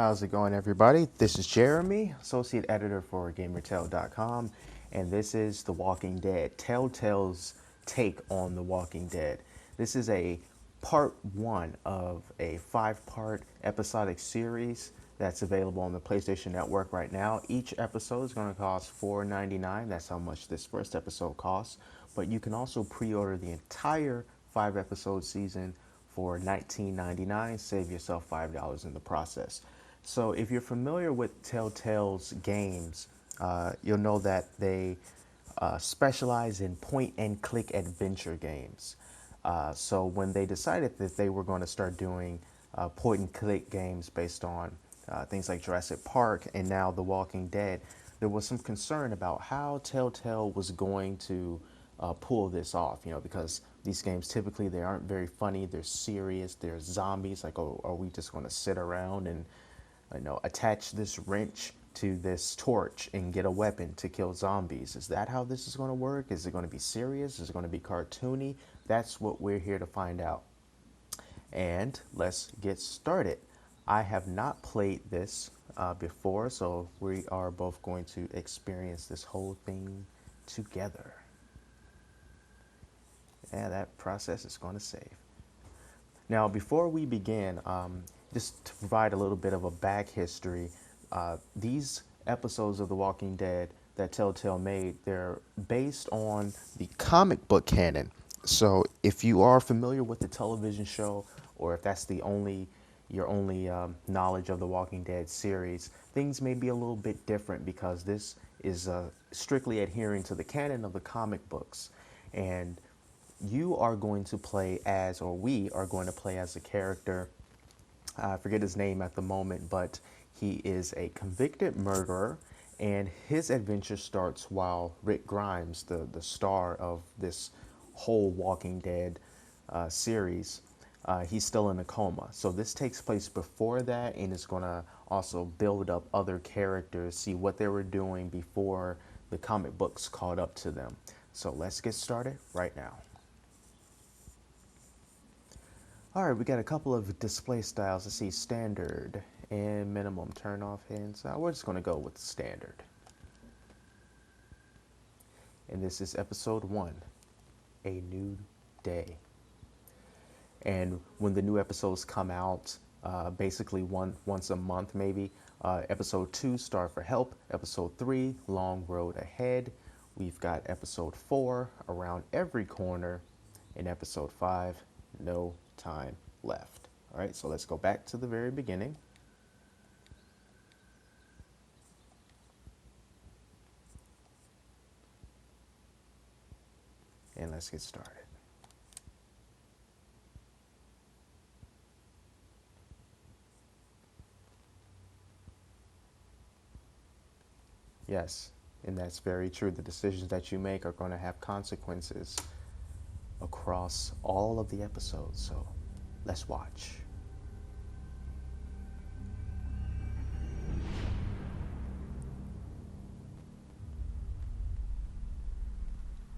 How's it going, everybody? This is Jeremy, Associate Editor for GamerTale.com, and this is The Walking Dead, Telltale's take on The Walking Dead. This is a part one of a five-part episodic series that's available on the PlayStation Network right now. Each episode is going to cost $4.99. That's how much this first episode costs. But you can also pre-order the entire five-episode season for $19.99. Save yourself $5 in the process. So if you're familiar with Telltale's games, you'll know that they specialize in point-and-click adventure games. So when they decided that they were going to start doing point-and-click games based on things like Jurassic Park and now The Walking Dead, there was some concern about how Telltale was going to pull this off, because these games typically they aren't very funny, they're serious, they're zombies. Like, oh, are we just going to sit around and attach this wrench to this torch and get a weapon to kill zombies? Is that how this is going to work? Is it going to be serious? Is it going to be cartoony? That's what we're here to find out. And let's get started. I have not played this before, so we are both going to experience this whole thing together. And that process is going to save. Now, before we begin, just to provide a little bit of a back history, these episodes of The Walking Dead that Telltale made, they're based on the comic book canon. So if you are familiar with the television show, or if that's your only knowledge of the Walking Dead series, things may be a little bit different because this is strictly adhering to the canon of the comic books. And you are going to play as, or we are going to play as a character. I forget his name at the moment, but he is a convicted murderer, and his adventure starts while Rick Grimes, the star of this whole Walking Dead series, he's still in a coma. So this takes place before that, and it's going to also build up other characters, see what they were doing before the comic books caught up to them. So let's get started right now. All right, we got a couple of display styles. Let's see, standard and minimum. Turn off hands. We're just going to go with standard. And this is episode 1, A New Day. And when the new episodes come out, basically once a month maybe, episode 2, Starve for Help. Episode 3, Long Road Ahead. We've got episode 4, Around Every Corner. And episode 5, No Time Left. All right, so let's go back to the very beginning. And let's get started. Yes, and that's very true. The decisions that you make are going to have consequences across all of the episodes, so let's watch.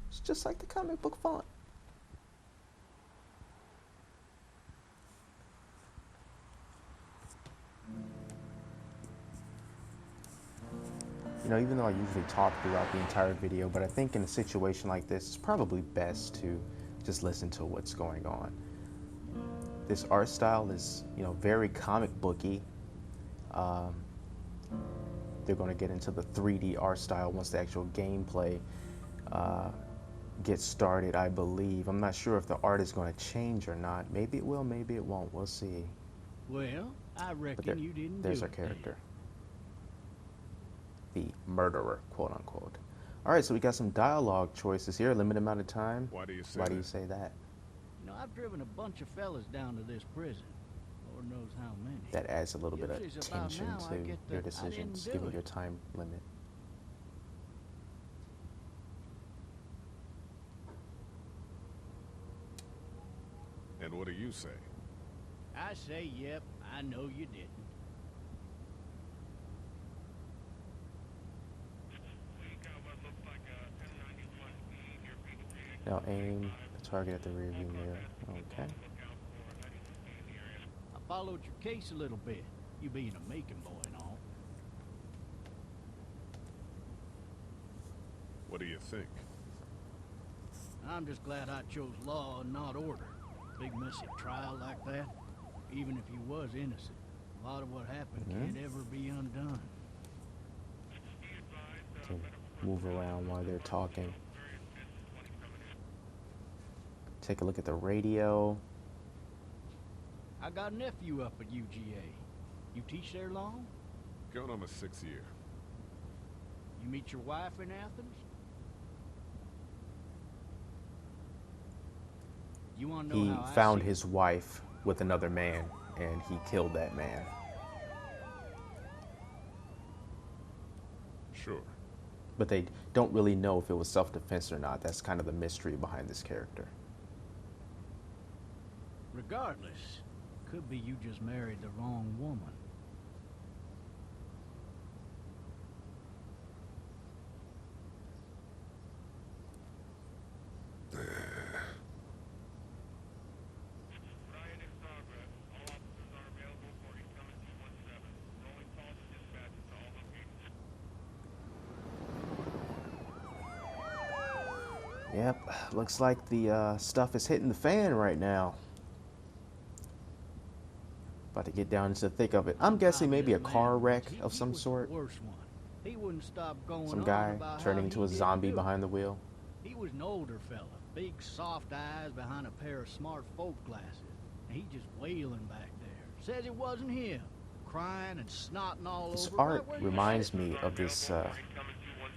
It's just like the comic book font. Even though I usually talk throughout the entire video, but I think in a situation like this, it's probably best to just listen to what's going on. This art style is, very comic booky. They're going to get into the 3D art style once the actual gameplay gets started, I believe. I'm not sure if the art is going to change or not. Maybe it will, maybe it won't. We'll see. Well, I reckon you didn't there's do our it character. The murderer, quote unquote. All right, so we got some dialogue choices here. Limited amount of time. Why do you say Why that? do you say that? I've driven a bunch of fellas down to this prison. Lord knows how many. That adds a little bit of Usually it's about tension now I to get the, your "I decisions, didn't do given it." your time limit. And what do you say? I say, yep, I know you didn't. Now aim the target at the rear view mirror. Okay. I followed your case a little bit. You being a Macon boy and all. What do you think? I'm just glad I chose law and not order. Big messy trial like that, even if you was innocent, a lot of what happened can't ever be undone. To move around while they're talking. Take a look at the radio. I got a nephew up at UGA. You teach there long? Going on my 6th year. You meet your wife in Athens? You want to know He how I found see his wife with another man, and he killed that man. Sure. But they don't really know if it was self-defense or not. That's kind of the mystery behind this character. Regardless, could be you just married the wrong woman. Yep, looks like the stuff is hitting the fan right now. About to get down into the thick of it. I'm guessing maybe a car wreck of some sort. He wouldn't stop going Some on guy about turning how into he a didn't zombie do it. behind the wheel. He was an older fella, big soft eyes behind a pair of smart folk glasses. And he just wailing back there. Says it wasn't him. Crying and snotting all This over. art right where you reminds sit. me of this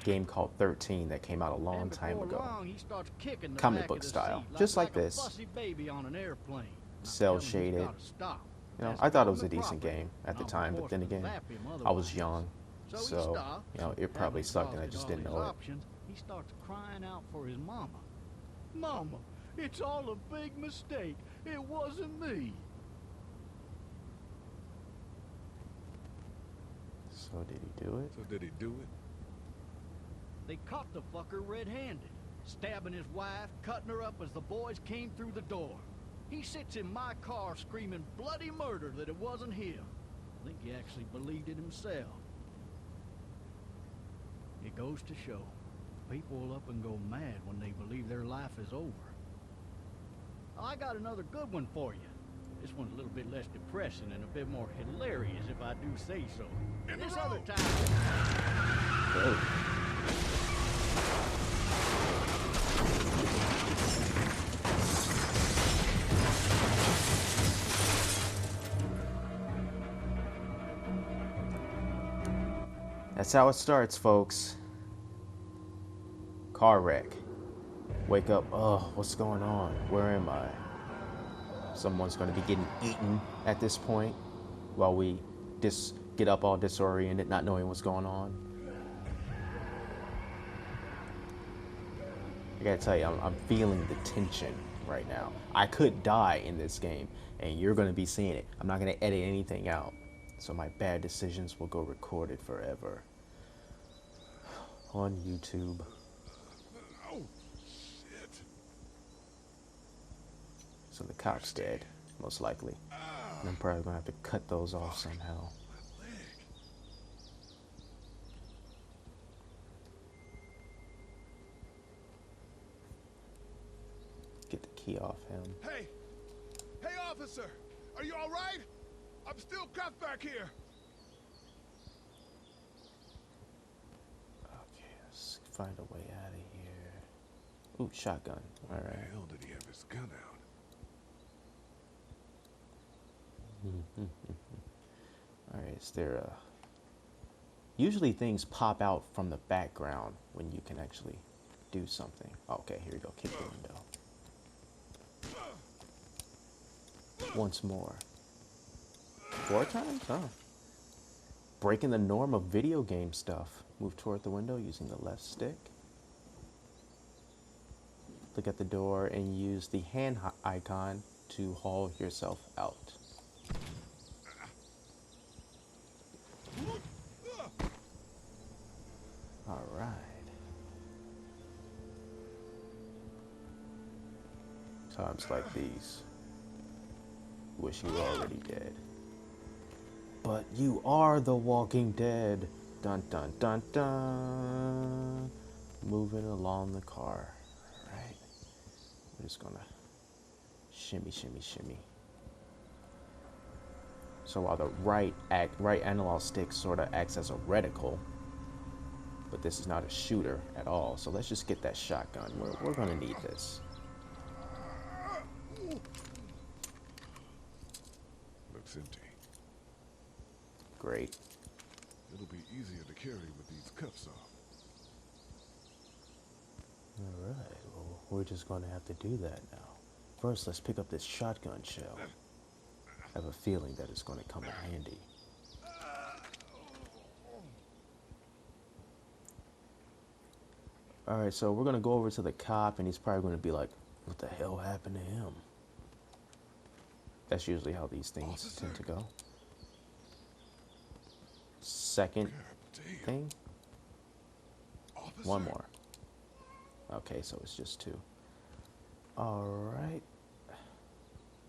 game called 13 that came out a long And time before ago. long, he starts kicking the Comic back book of the style, seat just like a this. fussy baby on an airplane. I'm Cell telling him he's shaded. gotta stop. You know, That's I thought it was a government decent property. game at the I'm time, but forced then to again, zap him I was otherwise. young, So he so stops. you know it probably Having sucked and I just exhausted didn't all know his it. options, he starts crying out for his mama. Mama, it's all a big mistake. It wasn't me. So did he do it? So did he do it? They caught the fucker red-handed, stabbing his wife, cutting her up as the boys came through the door. He sits in my car screaming bloody murder that it wasn't him. I think he actually believed it himself. It goes to show, people will up and go mad when they believe their life is over. I got another good one for you. This one's a little bit less depressing and a bit more hilarious if I do say so. This other time... Oh. That's how it starts, folks. Car wreck. Wake up, oh, what's going on? Where am I? Someone's going to be getting eaten at this point while we get up all disoriented, not knowing what's going on. I gotta tell you, I'm feeling the tension right now. I could die in this game, and you're going to be seeing it. I'm not going to edit anything out, so my bad decisions will go recorded forever on YouTube. Oh, shit. So the cop's dead, most likely. And I'm probably gonna have to cut those off somehow. My leg. Get the key off him. Hey! Hey, officer! Are you all right? I'm still cuffed back here. Okay, let's find a way out of here. Ooh, shotgun. All Why the right. hell did he have his gun out? All right, is there a... Usually things pop out from the background when you can actually do something. Okay, here we go. Kick the window. Once more. 4 times? Huh. Breaking the norm of video game stuff. Move toward the window using the left stick. Look at the door and use the hand icon to haul yourself out. All right. Times like these. Wish you were already dead. But you are the Walking Dead. Dun dun dun dun. Moving along the car. Alright. We're just gonna shimmy, shimmy, shimmy. So while the right analog stick sort of acts as a reticle, but this is not a shooter at all. So let's just get that shotgun. We're gonna need this. Looks empty. Great. It'll be easier to carry with these cuffs off. All right. Well, we're just gonna have to do that now. First, let's pick up this shotgun shell. I have a feeling that it's gonna come in handy. All right, so we're gonna go over to the cop, and he's probably gonna be like, "What the hell happened to him?" That's usually how these things tend to go. Second thing. One more. Okay, so it's just two. All right.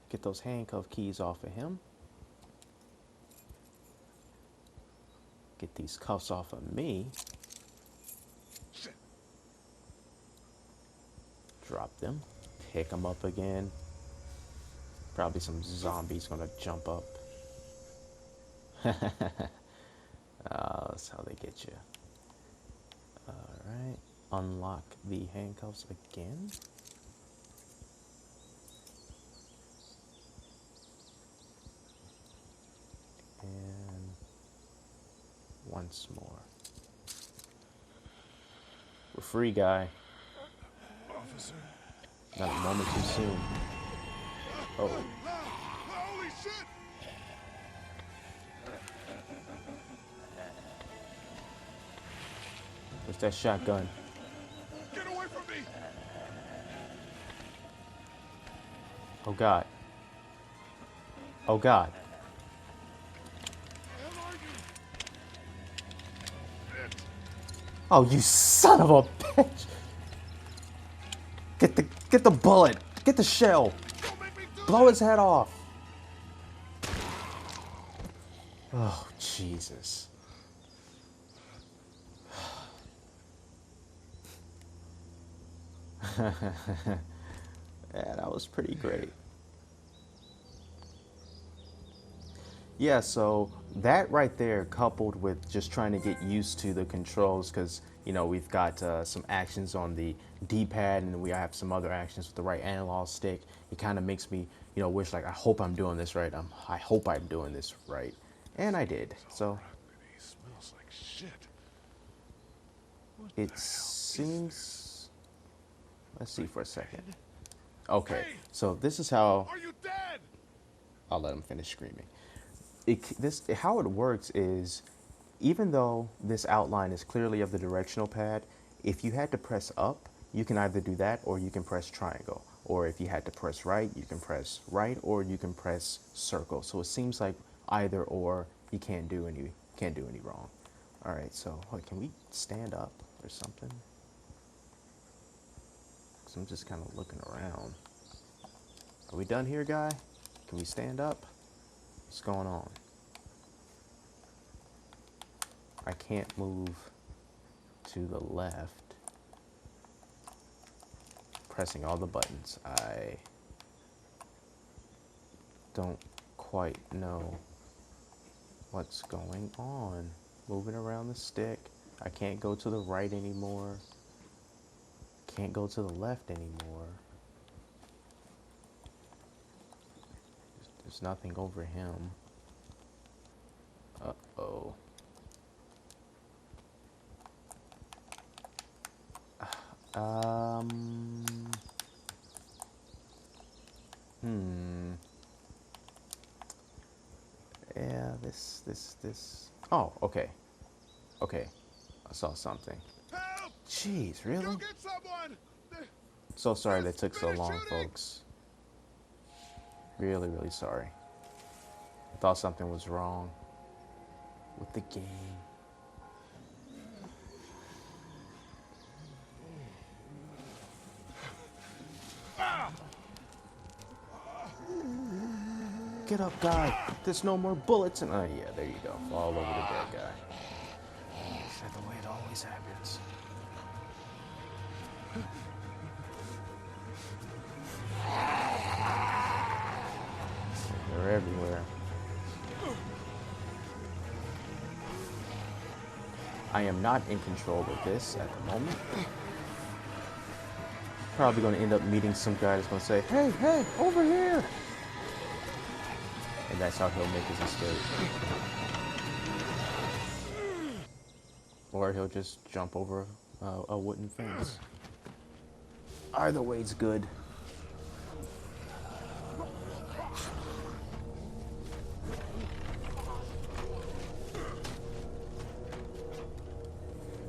Get those handcuff keys off of him. Get these cuffs off of me. Drop them. Pick them up again. Probably some zombies gonna jump up. That's how they get you. Alright. Unlock the handcuffs again. And once more. We're free, guy. Officer? Not a moment too soon. Oh. Holy shit! Where's that shotgun? Get away from me! Oh, God. Oh, God. Where are you? Bitch. Oh, you son of a bitch! Get the bullet! Get the shell! Don't make me do Blow his head off! Oh, Jesus. Yeah, that was pretty great. Yeah, so that right there, coupled with just trying to get used to the controls, because, you know, we've got some actions on the D-pad and we have some other actions with the right analog stick. It kind of makes me, you know, wish, like, I hope I'm doing this right. I hope I'm doing this right. And I did. So He smells like shit. it seems... Let's see for a second. Okay, so this is how... Are you dead? I'll let him finish screaming. How it works is, even though this outline is clearly of the directional pad, if you had to press up, you can either do that or you can press triangle. Or if you had to press right, you can press right or you can press circle. So it seems like either or, you can't do any wrong. All right, so can we stand up or something? Because I'm just kind of looking around. Are we done here, guy? Can we stand up? What's going on? I can't move to the left. Pressing all the buttons. I don't quite know what's going on. Moving around the stick. I can't go to the right anymore. Can't go to the left anymore. There's nothing over him. Uh-oh. Yeah, this. Oh, okay. Okay. I saw something. Help! Jeez, Go really? get someone! So sorry that took so long, folks. Really, really sorry. I thought something was wrong with the game. Get up, guy. There's no more bullets. And oh yeah, there you go. Fall over the dead guy. That's the way it always happens. They're everywhere. I am not in control of this at the moment. Probably going to end up meeting some guy that's going to say, hey, hey, over here. And that's how he'll make his escape. Or he'll just jump over a wooden fence. Either way, it's good.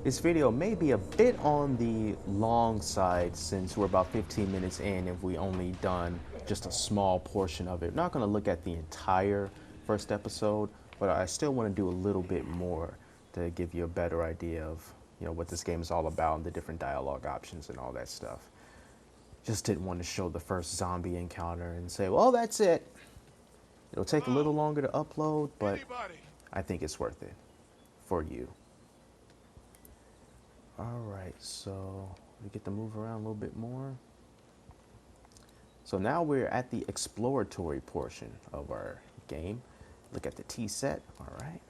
This video may be a bit on the long side since we're about 15 minutes in and we only done just a small portion of it. I'm not going to look at the entire first episode, but I still want to do a little bit more to give you a better idea of, you know, what this game is all about and the different dialogue options and all that stuff. Just didn't want to show the first zombie encounter and say, well, that's it. It'll take a little longer to upload, but I think it's worth it for you. Alright, so we get to move around a little bit more. So now we're at the exploratory portion of our game. Look at the tea set. Alright.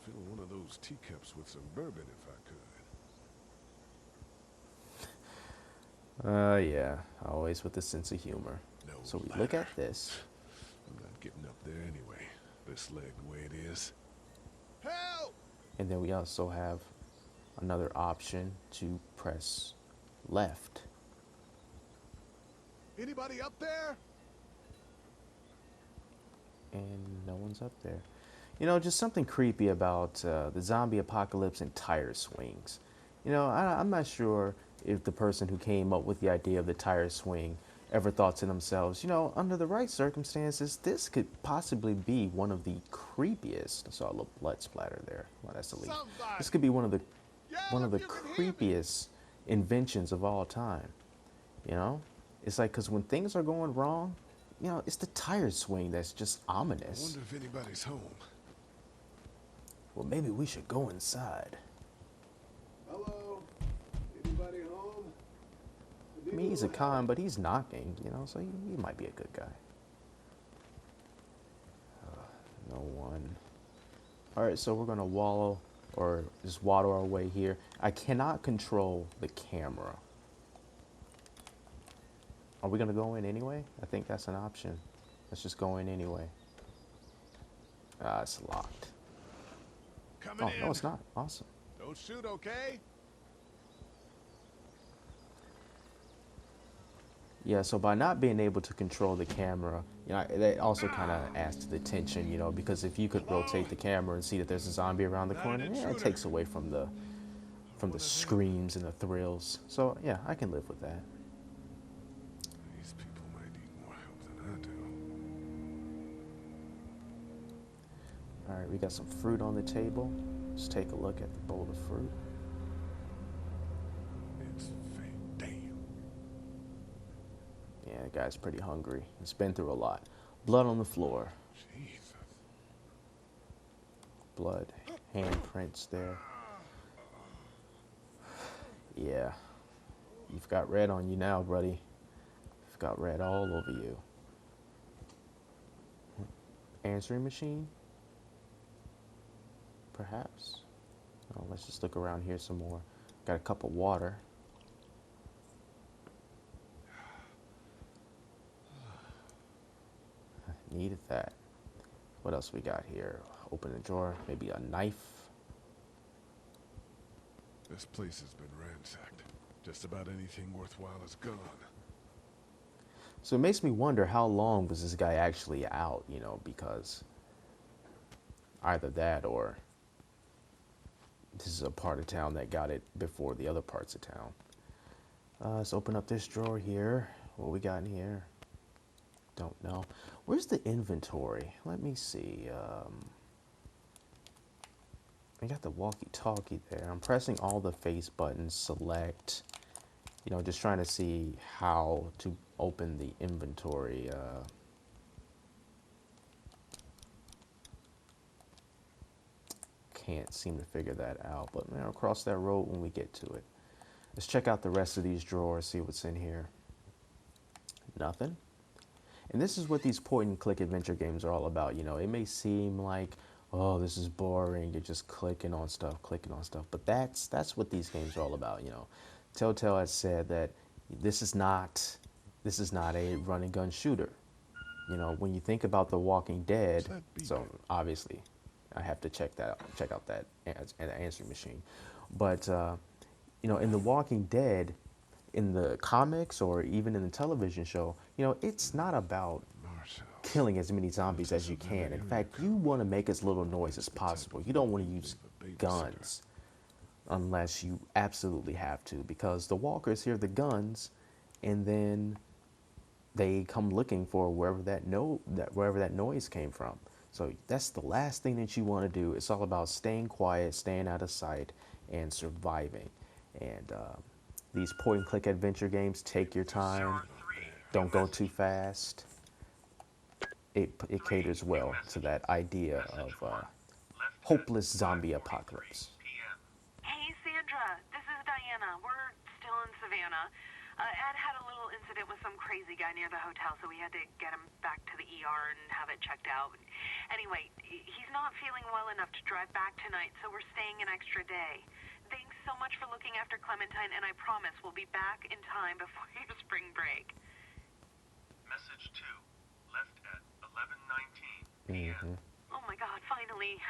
Fill one of those teacups with some bourbon if I could. Yeah, always with a sense of humor. No So we ladder. look at this. I'm not getting up there anyway. This leg the way it is. Help! And then we also have another option to press left. Anybody up there? And no one's up there. You know, just something creepy about the zombie apocalypse and tire swings. You know, I'm not sure if the person who came up with the idea of the tire swing ever thought to themselves, you know, under the right circumstances, this could possibly be one of the creepiest. I saw a little blood splatter there. Well, that's the least. This could be one of the creepiest inventions of all time. You know, it's like, because when things are going wrong, you know, it's the tire swing that's just I ominous. wonder if anybody's home. Well, maybe we should go inside. Hello? Anybody home? I mean, he's a con, but he's knocking, you know, so he might be a good guy. No one. All right, so we're going to wallow or just waddle our way here. I cannot control the camera. Are we going to go in anyway? I think that's an option. Let's just go in anyway. It's locked. Coming Oh, in. no, it's not. Awesome. Don't shoot, okay? Yeah, so by not being able to control the camera, you know, that also kind of adds to the tension, you know, because if you could rotate the camera and see that there's a zombie around the corner, yeah, it takes away from the screams and the thrills. So yeah, I can live with that. These people might need more help than I do. All right, we got some fruit on the table. Let's take a look at the bowl of fruit. It's fake. Damn. Yeah, the guy's pretty hungry. He's been through a lot. Blood on the floor. Jesus. Blood, handprints there. Yeah, you've got red on you now, buddy. You've got red all over you. Answering machine? Perhaps. Oh, let's just look around here some more. Got a cup of water. Needed that. What else we got here? Open the drawer. Maybe a knife. This place has been ransacked. Just about anything worthwhile is gone. So it makes me wonder, how long was this guy actually out, you know, because either that or this is a part of town that got it before the other parts of town. Let's open up this drawer here. What we got in here? Don't know. Where's the inventory? Let me see. I got the walkie-talkie there. I'm pressing all the face buttons, select, you know, just trying to see how to open the inventory can't seem to figure that out. But I'll cross that road when we get to it. Let's check out the rest of these drawers, see what's in here. Nothing. And this is what these point-and-click adventure games are all about. You know, it may seem like, oh, this is boring. You're just clicking on stuff. But that's what these games are all about. You know, Telltale has said that this is not a run-and-gun shooter. You know, when you think about The Walking Dead, so obviously, I have to check out that answering machine. But you know, in The Walking Dead, in the comics or even in the television show, you know, it's not about killing as many zombies as you can. In fact, you want to make as little noise as possible. You don't want to use guns unless you absolutely have to, because the walkers hear the guns and then they come looking for wherever that noise came from. So that's the last thing that you want to do. It's all about staying quiet, staying out of sight, and surviving. And these point-and-click adventure games, take your time, don't go too fast. It caters well to that idea of hopeless zombie apocalypse. Hey, Sandra, this is Diana. We're still in Savannah. Ed had a little incident with some crazy guy near the hotel, so we had to get him back to the ER and have it checked out. Anyway, he's not feeling well enough to drive back tonight, so we're staying an extra day. Thanks so much for looking after Clementine, and I promise we'll be back in time before your spring break. Message 2, left at 11:19 p.m. Oh my God, finally.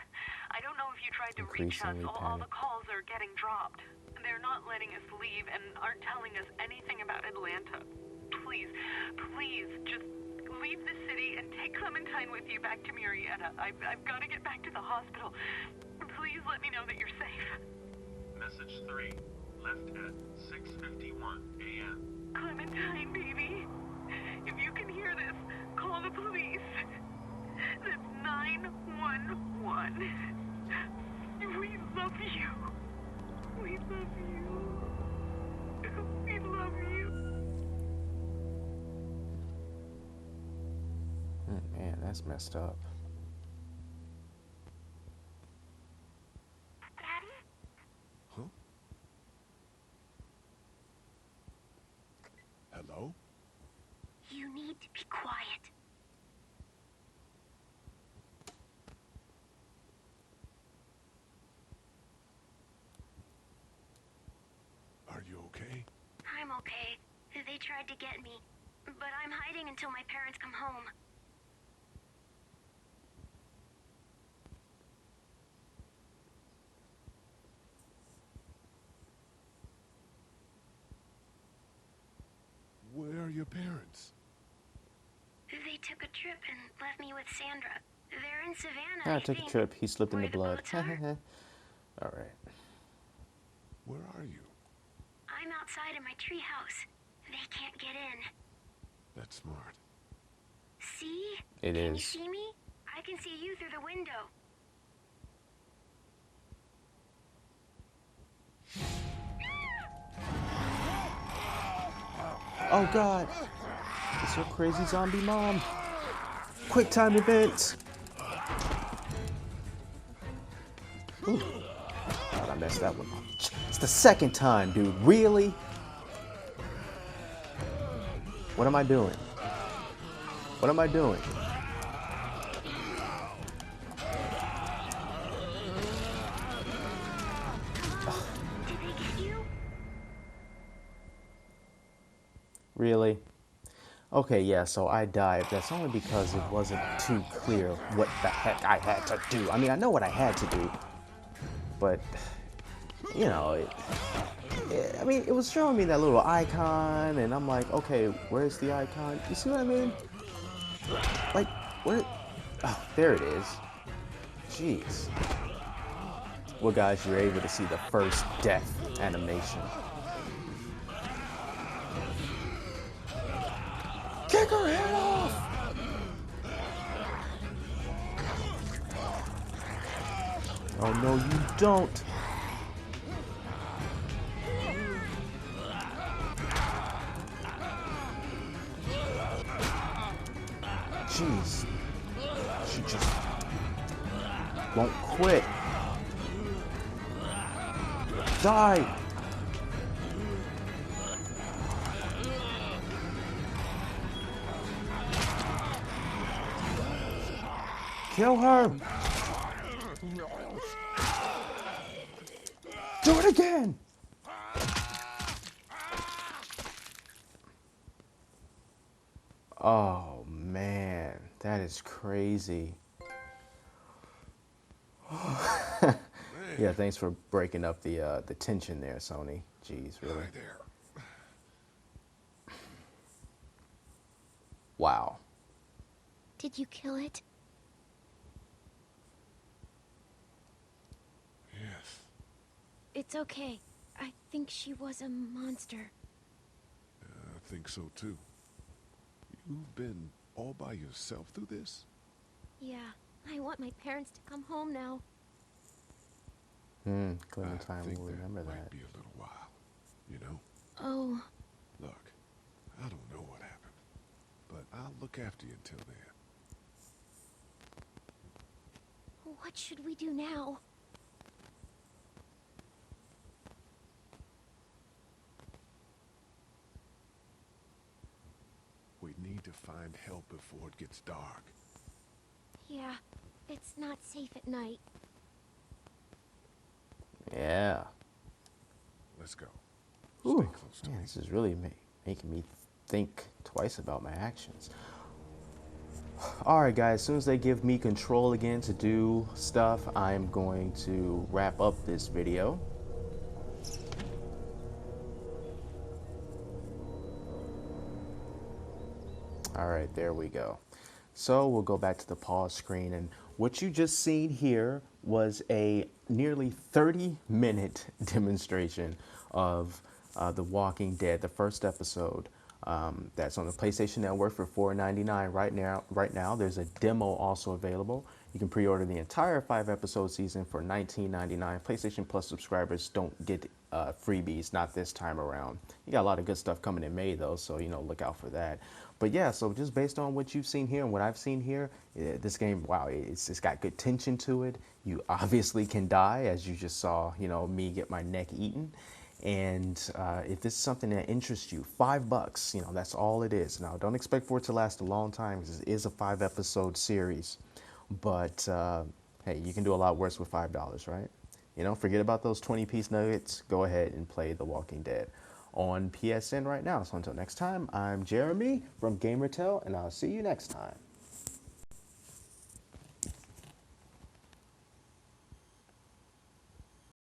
I don't know if you tried to reach us. All the calls are getting dropped. They're not letting us leave and aren't telling us anything about Atlanta. Please, just leave the city and take Clementine with you back to Murrieta. I've got to get back to the hospital. Please let me know that you're safe. Message 3, left at 6:51 a.m. Clementine, baby. If you can hear this, call the police. That's 911. We love you. We love you. We love you. Man, that's messed up. Daddy? Huh? Hello? You need to be quiet. Are you okay? I'm okay. They tried to get me, but I'm hiding until my parents come home. Where are your parents? They took a trip and left me with Sandra. They're in Savannah. I took a trip. He slipped in the blood. Where the boats are. All right. Where are you? I'm outside in my treehouse. They can't get in. That's smart. See? It Can you is. see me? I can see you through the window. Oh God! It's your crazy zombie mom. Quick time event. Ooh. God, I messed that one up. It's the second time, dude. Really? What am I doing? What am I doing? Did they get you? Really? Okay, yeah, so I died. That's only because it wasn't too clear what the heck I had to do. I mean, I know what I had to do, but, you know, I mean, it was showing me that little icon, and I'm like, okay, where's the icon? You see what I mean? Like, where? Oh, there it is. Jeez. Well, guys, you're able to see the first death animation. Kick her head off! Oh, no, you don't. Jeez. She just won't quit. Die! Kill her! Do it again! Oh man, that is crazy. Yeah, thanks for breaking up the tension there, Sony. Jeez, really? Right there. Wow. Did you kill it? Yes. It's okay. I think she was a monster. I think so too. You've been all by yourself through this? Yeah, I want my parents to come home now. Clementine I think will that remember might that. be a little while, you know? Oh, Look, I don't know what happened, but I'll look after you until then. what should we do now? We need to find help before it gets dark. Yeah, it's not safe at night. Yeah. Let's go. Ooh, Stay close to man, me. this is really making me think twice about my actions. Alright guys, as soon as they give me control again to do stuff, I'm going to wrap up this video. Alright, there we go. So we'll go back to the pause screen, and what you just seen here was a nearly 30-minute demonstration of The Walking Dead, the first episode. That's on the PlayStation Network for $4.99 right now. Right now, there's a demo also available. You can pre-order the entire 5-episode season for $19.99. PlayStation Plus subscribers don't get freebies, not this time around. You got a lot of good stuff coming in May though, so look out for that. But yeah, so just based on what you've seen here and what I've seen here, this game, wow, it's got good tension to it. You obviously can die, as you just saw, me get my neck eaten. And if this is something that interests you, $5, that's all it is. Now, don't expect for it to last a long time, because it is a 5-episode series. But hey, you can do a lot worse with $5, right? Forget about those 20-piece nuggets. Go ahead and play The Walking Dead on PSN right now. So until next time, I'm Jeremy from GamerTell, and I'll see you next time.